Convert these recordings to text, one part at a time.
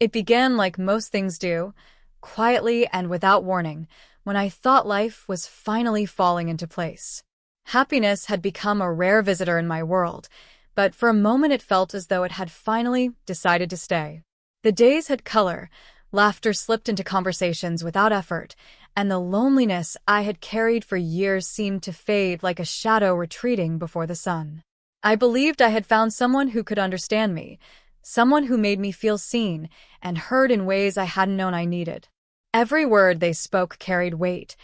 It began like most things do, quietly and without warning, when I thought life was finally falling into place. Happiness had become a rare visitor in my world, but for a moment it felt as though it had finally decided to stay. The days had color, laughter slipped into conversations without effort, and the loneliness I had carried for years seemed to fade like a shadow retreating before the sun. I believed I had found someone who could understand me, someone who made me feel seen and heard in ways I hadn't known I needed. Every word they spoke carried weight.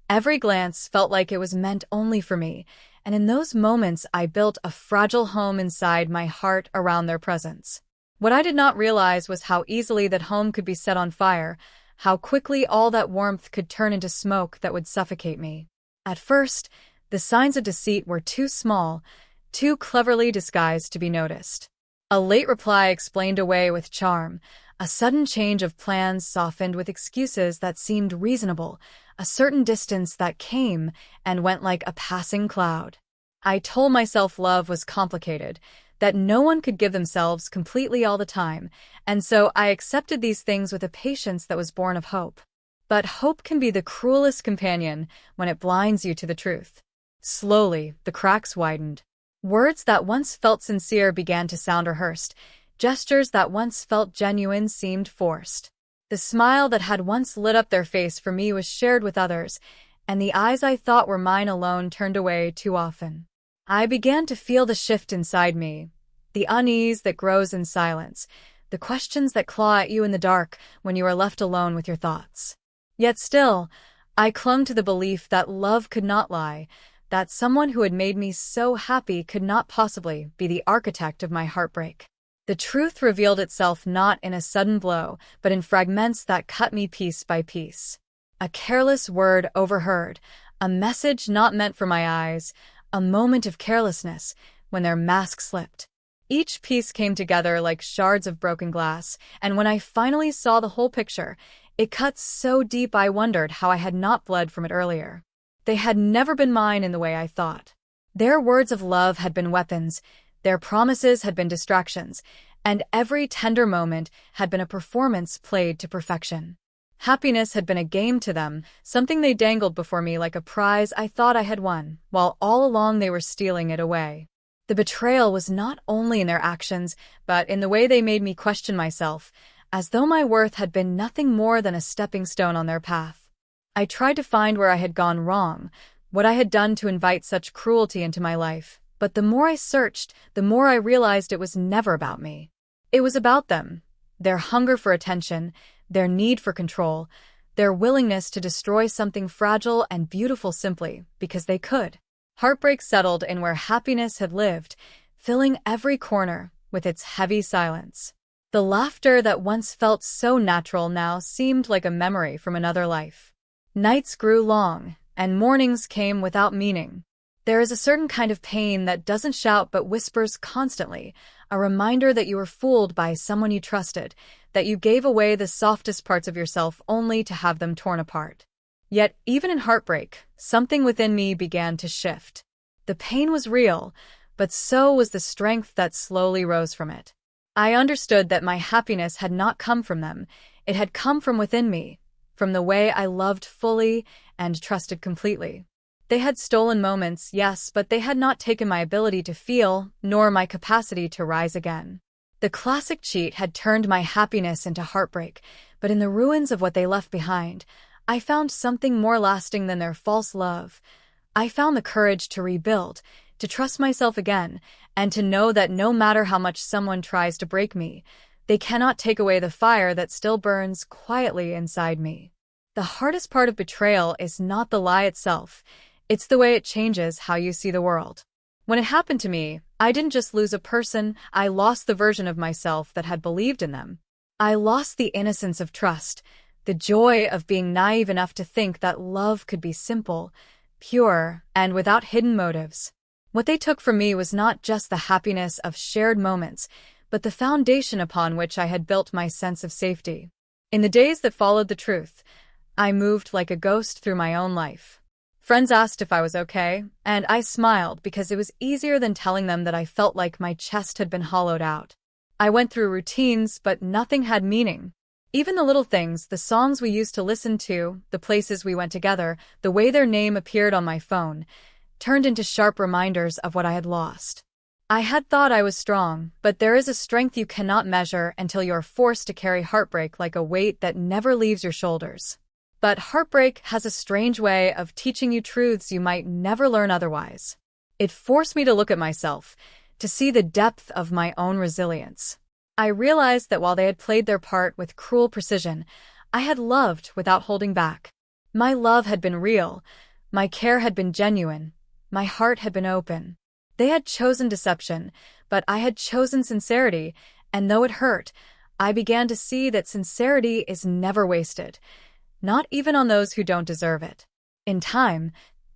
Every glance felt like it was meant only for me, and in those moments I built a fragile home inside my heart around their presence. What I did not realize was how easily that home could be set on fire, how quickly all that warmth could turn into smoke that would suffocate me. At first, the signs of deceit were too small, too cleverly disguised to be noticed. A late reply explained away with charm, a sudden change of plans softened with excuses that seemed reasonable, a certain distance that came and went like a passing cloud. I told myself love was complicated, that no one could give themselves completely all the time, and so I accepted these things with a patience that was born of hope. But hope can be the cruelest companion when it blinds you to the truth. Slowly, the cracks widened. Words that once felt sincere began to sound rehearsed. Gestures that once felt genuine seemed forced. The smile that had once lit up their face for me was shared with others, and the eyes I thought were mine alone turned away too often. I began to feel the shift inside me, the unease that grows in silence, the questions that claw at you in the dark when you are left alone with your thoughts. Yet still, I clung to the belief that love could not lie, that someone who had made me so happy could not possibly be the architect of my heartbreak. The truth revealed itself not in a sudden blow, but in fragments that cut me piece by piece. A careless word overheard, a message not meant for my eyes, a moment of carelessness when their mask slipped. Each piece came together like shards of broken glass, and when I finally saw the whole picture, it cut so deep I wondered how I had not bled from it earlier. They had never been mine in the way I thought. Their words of love had been weapons, their promises had been distractions, and every tender moment had been a performance played to perfection. Happiness had been a game to them, something they dangled before me like a prize I thought I had won, while all along they were stealing it away. The betrayal was not only in their actions, but in the way they made me question myself, as though my worth had been nothing more than a stepping stone on their path. I tried to find where I had gone wrong, what I had done to invite such cruelty into my life, but the more I searched, the more I realized it was never about me. It was about them, their hunger for attention, their need for control, their willingness to destroy something fragile and beautiful simply because they could. Heartbreak settled in where happiness had lived, filling every corner with its heavy silence. The laughter that once felt so natural now seemed like a memory from another life. Nights grew long, and mornings came without meaning. There is a certain kind of pain that doesn't shout but whispers constantly, a reminder that you were fooled by someone you trusted, that you gave away the softest parts of yourself only to have them torn apart. Yet, even in heartbreak, something within me began to shift. The pain was real, but so was the strength that slowly rose from it. I understood that my happiness had not come from them, it had come from within me, from the way I loved fully and trusted completely. They had stolen moments, yes, but they had not taken my ability to feel, nor my capacity to rise again. The classic cheat had turned my happiness into heartbreak, but in the ruins of what they left behind, I found something more lasting than their false love. I found the courage to rebuild, to trust myself again, and to know that no matter how much someone tries to break me, they cannot take away the fire that still burns quietly inside me. The hardest part of betrayal is not the lie itself, it's the way it changes how you see the world. When it happened to me, I didn't just lose a person, I lost the version of myself that had believed in them. I lost the innocence of trust, the joy of being naive enough to think that love could be simple, pure, and without hidden motives. What they took from me was not just the happiness of shared moments, but the foundation upon which I had built my sense of safety. In the days that followed the truth, I moved like a ghost through my own life. Friends asked if I was okay, and I smiled because it was easier than telling them that I felt like my chest had been hollowed out. I went through routines, but nothing had meaning. Even the little things, the songs we used to listen to, the places we went together, the way their name appeared on my phone, turned into sharp reminders of what I had lost. I had thought I was strong, but there is a strength you cannot measure until you are forced to carry heartbreak like a weight that never leaves your shoulders. But heartbreak has a strange way of teaching you truths you might never learn otherwise. It forced me to look at myself, to see the depth of my own resilience. I realized that while they had played their part with cruel precision, I had loved without holding back. My love had been real, my care had been genuine, my heart had been open. They had chosen deception, but I had chosen sincerity, and though it hurt, I began to see that sincerity is never wasted, not even on those who don't deserve it. In time,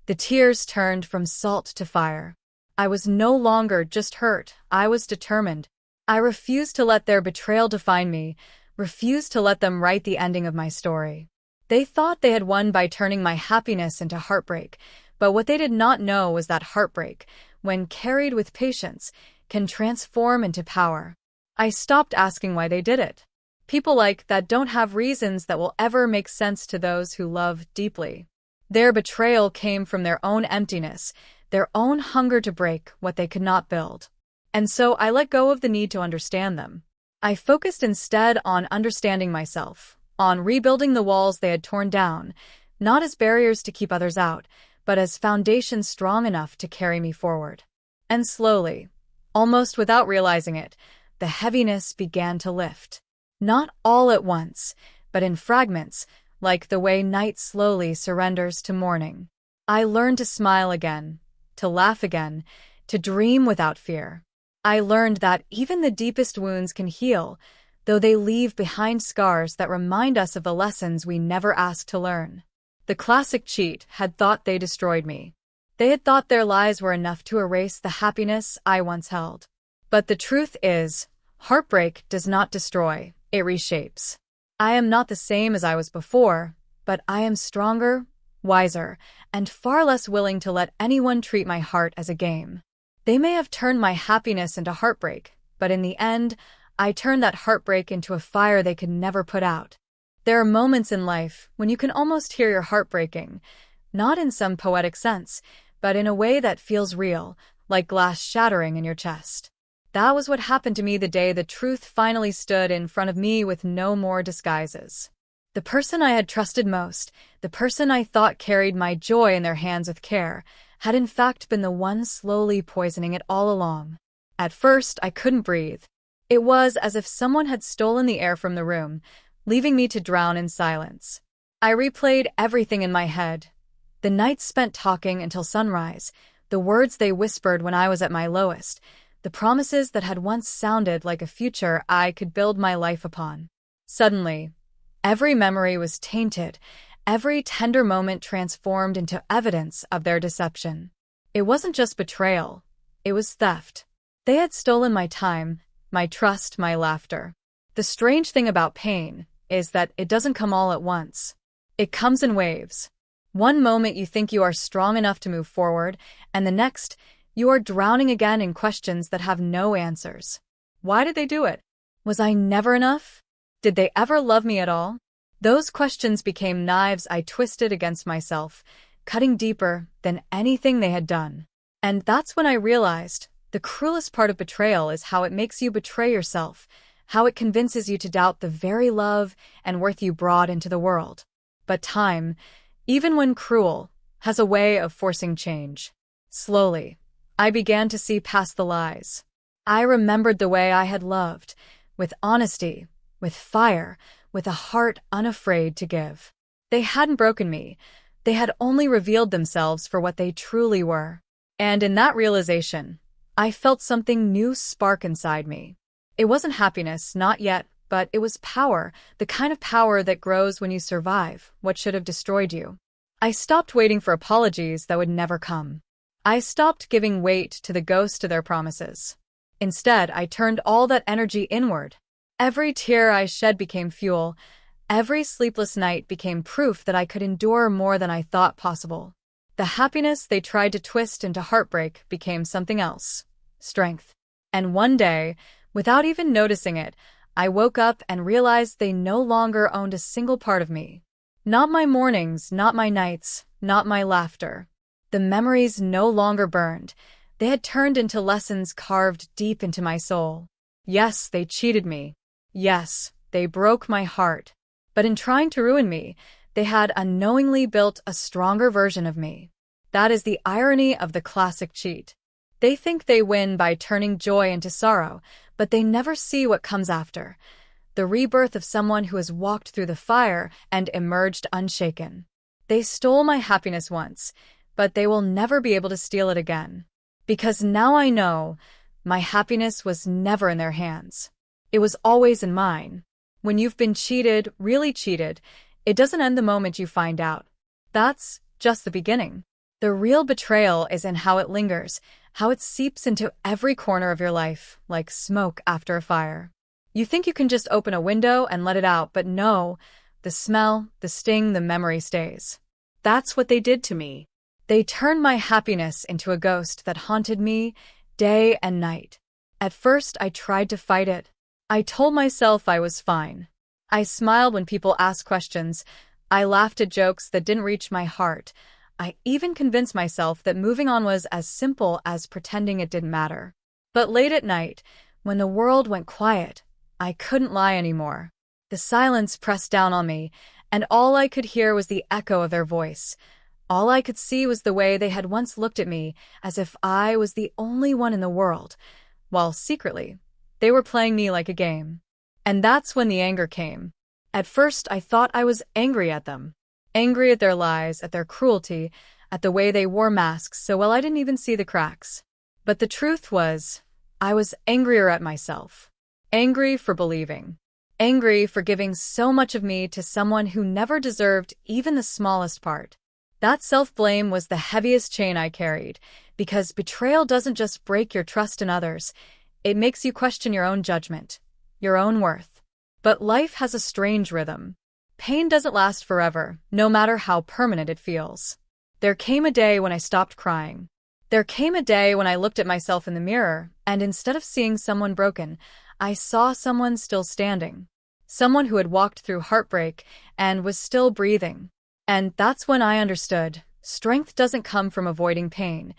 the tears turned from salt to fire. I was no longer just hurt, I was determined. I refused to let their betrayal define me, refused to let them write the ending of my story. They thought they had won by turning my happiness into heartbreak, but what they did not know was that heartbreak, when carried with patience, can transform into power. I stopped asking why they did it. People like that don't have reasons that will ever make sense to those who love deeply. Their betrayal came from their own emptiness, their own hunger to break what they could not build. And so I let go of the need to understand them. I focused instead on understanding myself, on rebuilding the walls they had torn down, not as barriers to keep others out, but as foundations strong enough to carry me forward. And slowly, almost without realizing it, the heaviness began to lift. Not all at once, but in fragments, like the way night slowly surrenders to morning. I learned to smile again, to laugh again, to dream without fear. I learned that even the deepest wounds can heal, though they leave behind scars that remind us of the lessons we never asked to learn. The classic cheat had thought they destroyed me. They had thought their lies were enough to erase the happiness I once held. But the truth is, heartbreak does not destroy, it reshapes. I am not the same as I was before, but I am stronger, wiser, and far less willing to let anyone treat my heart as a game. They may have turned my happiness into heartbreak, but in the end, I turned that heartbreak into a fire they could never put out. There are moments in life when you can almost hear your heart breaking, not in some poetic sense, but in a way that feels real, like glass shattering in your chest. That was what happened to me the day the truth finally stood in front of me with no more disguises. The person I had trusted most, the person I thought carried my joy in their hands with care, had in fact been the one slowly poisoning it all along. At first, I couldn't breathe. It was as if someone had stolen the air from the room, leaving me to drown in silence. I replayed everything in my head. The nights spent talking until sunrise, the words they whispered when I was at my lowest, the promises that had once sounded like a future I could build my life upon. Suddenly, every memory was tainted, every tender moment transformed into evidence of their deception. It wasn't just betrayal, it was theft. They had stolen my time, my trust, my laughter. The strange thing about pain is that it doesn't come all at once. It comes in waves. One moment you think you are strong enough to move forward, and the next, you are drowning again in questions that have no answers. Why did they do it? Was I never enough? Did they ever love me at all? Those questions became knives I twisted against myself, cutting deeper than anything they had done. And that's when I realized the cruelest part of betrayal is how it makes you betray yourself, how it convinces you to doubt the very love and worth you brought into the world. But time, even when cruel, has a way of forcing change. Slowly, I began to see past the lies. I remembered the way I had loved, with honesty, with fire, with a heart unafraid to give. They hadn't broken me. They had only revealed themselves for what they truly were. And in that realization, I felt something new spark inside me. It wasn't happiness, not yet, but it was power, the kind of power that grows when you survive what should have destroyed you. I stopped waiting for apologies that would never come. I stopped giving weight to the ghost of their promises. Instead, I turned all that energy inward. Every tear I shed became fuel. Every sleepless night became proof that I could endure more than I thought possible. The happiness they tried to twist into heartbreak became something else. Strength. And one day, Without even noticing it, I woke up and realized they no longer owned a single part of me. Not my mornings, not my nights, not my laughter. The memories no longer burned. They had turned into lessons carved deep into my soul. Yes, they cheated me. Yes, they broke my heart. But in trying to ruin me, they had unknowingly built a stronger version of me. That is the irony of the classic cheat. They think they win by turning joy into sorrow, but they never see what comes after. The rebirth of someone who has walked through the fire and emerged unshaken. They stole my happiness once, but they will never be able to steal it again. Because now I know, my happiness was never in their hands. It was always in mine. When you've been cheated, really cheated, it doesn't end the moment you find out. That's just the beginning. The real betrayal is in how it lingers, how it seeps into every corner of your life, like smoke after a fire. You think you can just open a window and let it out, but no, the smell, the sting, the memory stays. That's what they did to me. They turned my happiness into a ghost that haunted me day and night. At first, I tried to fight it. I told myself I was fine. I smiled when people asked questions. I laughed at jokes that didn't reach my heart. I even convinced myself that moving on was as simple as pretending it didn't matter. But late at night, when the world went quiet, I couldn't lie anymore. The silence pressed down on me, and all I could hear was the echo of their voice. All I could see was the way they had once looked at me, as if I was the only one in the world, while secretly, they were playing me like a game. And that's when the anger came. At first, I thought I was angry at them. Angry at their lies, at their cruelty, at the way they wore masks so well I didn't even see the cracks. But the truth was, I was angrier at myself. Angry for believing. Angry for giving so much of me to someone who never deserved even the smallest part. That self-blame was the heaviest chain I carried, because betrayal doesn't just break your trust in others, it makes you question your own judgment, your own worth. But life has a strange rhythm. Pain doesn't last forever, no matter how permanent it feels. There came a day when I stopped crying. There came a day when I looked at myself in the mirror, and instead of seeing someone broken, I saw someone still standing. Someone who had walked through heartbreak and was still breathing. And that's when I understood, strength doesn't come from avoiding pain.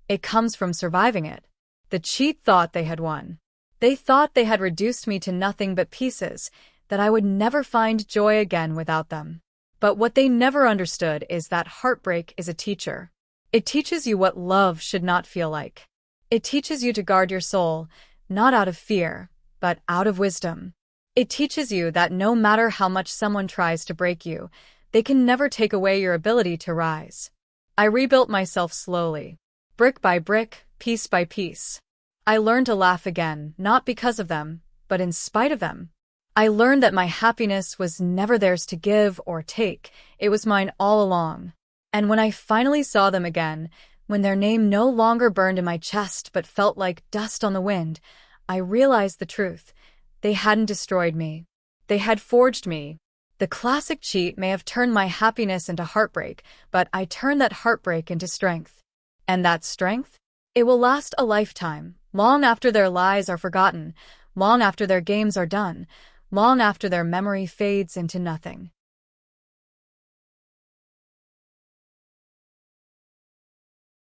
It comes from surviving it. The cheat thought they had won. They thought they had reduced me to nothing but pieces, that I would never find joy again without them. But what they never understood is that heartbreak is a teacher. It teaches you what love should not feel like. It teaches you to guard your soul, not out of fear, but out of wisdom. It teaches you that no matter how much someone tries to break you, they can never take away your ability to rise. I rebuilt myself slowly, brick by brick, piece by piece. I learned to laugh again, not because of them, but in spite of them. I learned that my happiness was never theirs to give or take, it was mine all along. And when I finally saw them again, when their name no longer burned in my chest but felt like dust on the wind, I realized the truth. They hadn't destroyed me. They had forged me. The classic cheat may have turned my happiness into heartbreak, but I turned that heartbreak into strength. And that strength? It will last a lifetime, long after their lies are forgotten, long after their games are done, long after their memory fades into nothing.